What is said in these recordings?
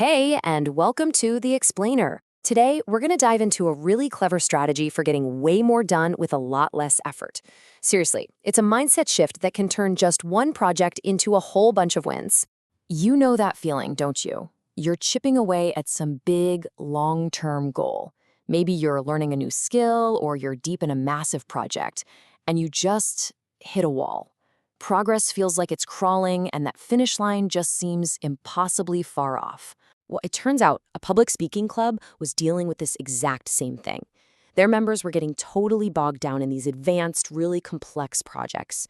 Hey, and welcome to The Explainer. Today, we're going to dive into a really clever strategy for getting way more done with a lot less effort. Seriously, it's a mindset shift that can turn just one project into a whole bunch of wins. You know that feeling, don't you? You're chipping away at some big, long-term goal. Maybe you're learning a new skill or you're deep in a massive project, and you just hit a wall. Progress feels like it's crawling, and that finish line just seems impossibly far off. Well, it turns out a public speaking club was dealing with this exact same thing. Their members were getting totally bogged down in these advanced, really complex projects.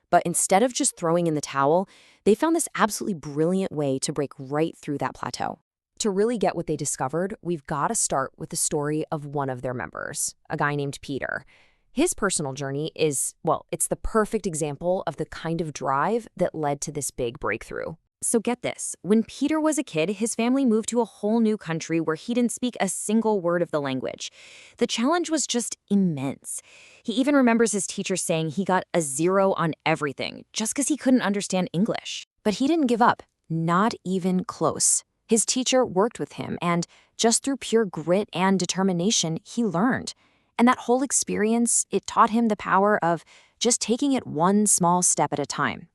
But instead of just throwing in the towel, they found this absolutely brilliant way to break right through that plateau. To really get what they discovered, we've got to start with the story of one of their members, a guy named Peter. His personal journey is, well, it's the perfect example of the kind of drive that led to this big breakthrough. So get this, when Peter was a kid, his family moved to a whole new country where he didn't speak a single word of the language. The challenge was just immense. He even remembers his teacher saying he got a 0 on everything just because he couldn't understand English. But he didn't give up, not even close. His teacher worked with him, and just through pure grit and determination, he learned. And that whole experience, it taught him the power of just taking it one small step at a time,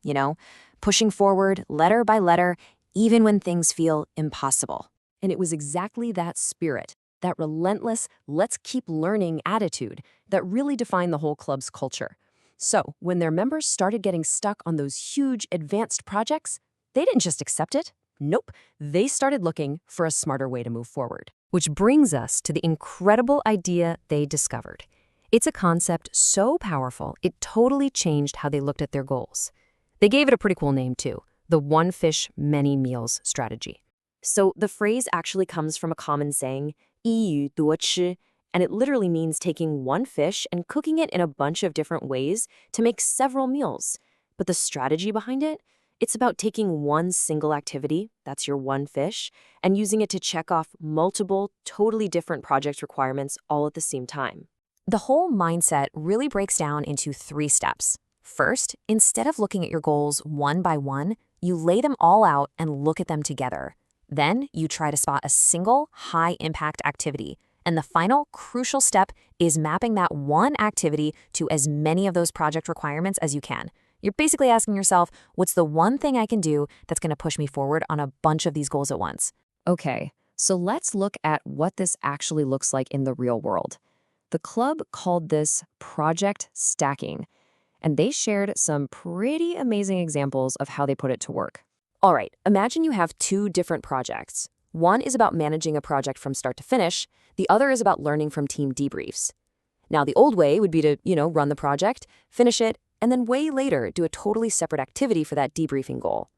pushing forward letter by letter, even when things feel impossible. And it was exactly that spirit, that relentless, let's keep learning attitude, that really defined the whole club's culture. So when their members started getting stuck on those huge, advanced projects, they didn't just accept it. Nope, they started looking for a smarter way to move forward. Which brings us to the incredible idea they discovered. It's a concept so powerful, it totally changed how they looked at their goals. They gave it a pretty cool name too, the one fish, many meals strategy. So the phrase actually comes from a common saying, 一鱼多吃, and it literally means taking one fish and cooking it in a bunch of different ways to make several meals. But the strategy behind it? It's about taking one single activity, that's your one fish, and using it to check off multiple, totally different project requirements all at the same time. The whole mindset really breaks down into 3 steps. First, instead of looking at your goals one by one, you lay them all out and look at them together. Then, you try to spot a single, high-impact activity. And the final, crucial step is mapping that one activity to as many of those project requirements as you can. You're basically asking yourself, what's the one thing I can do that's going to push me forward on a bunch of these goals at once? Okay, so let's look at what this actually looks like in the real world. The club called this project stacking, and they shared some pretty amazing examples of how they put it to work. All right, imagine you have 2 different projects. One is about managing a project from start to finish. The other is about learning from team debriefs. Now, the old way would be to, run the project, finish it, and then way later do a totally separate activity for that debriefing goal.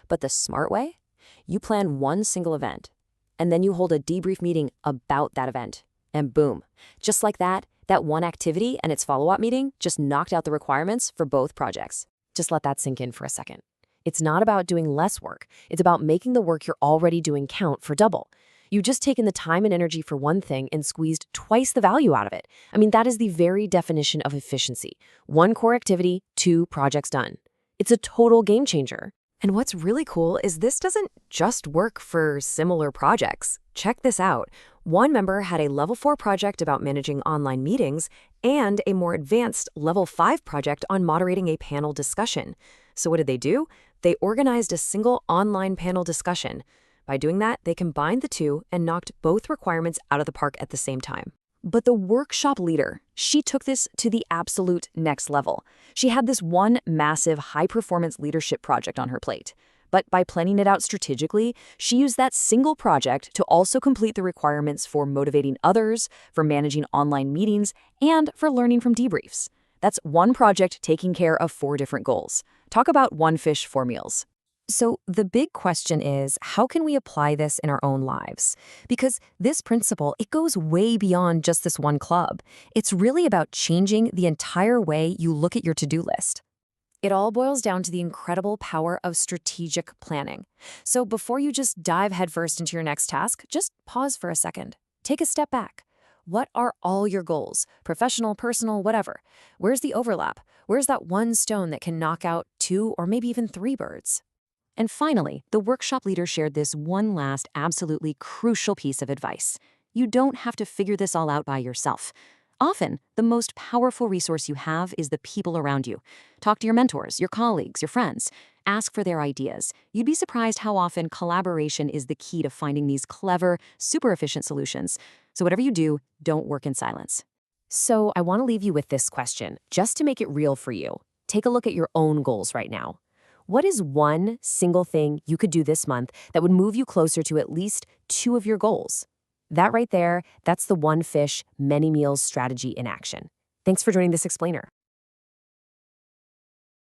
But the smart way? You plan one single event, and then you hold a debrief meeting about that event. And boom, just like that one activity and its follow-up meeting just knocked out the requirements for both projects. Just let that sink in for a second. It's not about doing less work. It's about making the work you're already doing count for double. You've just taken the time and energy for one thing and squeezed twice the value out of it. I mean, that is the very definition of efficiency. 1 core activity, 2 projects done. It's a total game changer. And what's really cool is this doesn't just work for similar projects. Check this out. One member had a level 4 project about managing online meetings and a more advanced level 5 project on moderating a panel discussion. So what did they do? They organized a single online panel discussion. By doing that, they combined the 2 and knocked both requirements out of the park at the same time. But the workshop leader, she took this to the absolute next level. She had this one massive high-performance leadership project on her plate. But by planning it out strategically, she used that single project to also complete the requirements for motivating others, for managing online meetings, and for learning from debriefs. That's one project taking care of 4 different goals. Talk about one fish, 4 meals. So the big question is, how can we apply this in our own lives? Because this principle, it goes way beyond just this one club. It's really about changing the entire way you look at your to-do list. It all boils down to the incredible power of strategic planning. So before you just dive headfirst into your next task, just pause for a second. Take a step back. What are all your goals? Professional, personal, whatever. Where's the overlap? Where's that one stone that can knock out 2 or maybe even 3 birds? And finally, the workshop leader shared this one last absolutely crucial piece of advice. You don't have to figure this all out by yourself. Often, the most powerful resource you have is the people around you. Talk to your mentors, your colleagues, your friends. Ask for their ideas. You'd be surprised how often collaboration is the key to finding these clever, super efficient solutions. So whatever you do, don't work in silence. So I want to leave you with this question, just to make it real for you. Take a look at your own goals right now. What is one single thing you could do this month that would move you closer to at least 2 of your goals? That right there, that's the one fish, many meals strategy in action. Thanks for joining this explainer.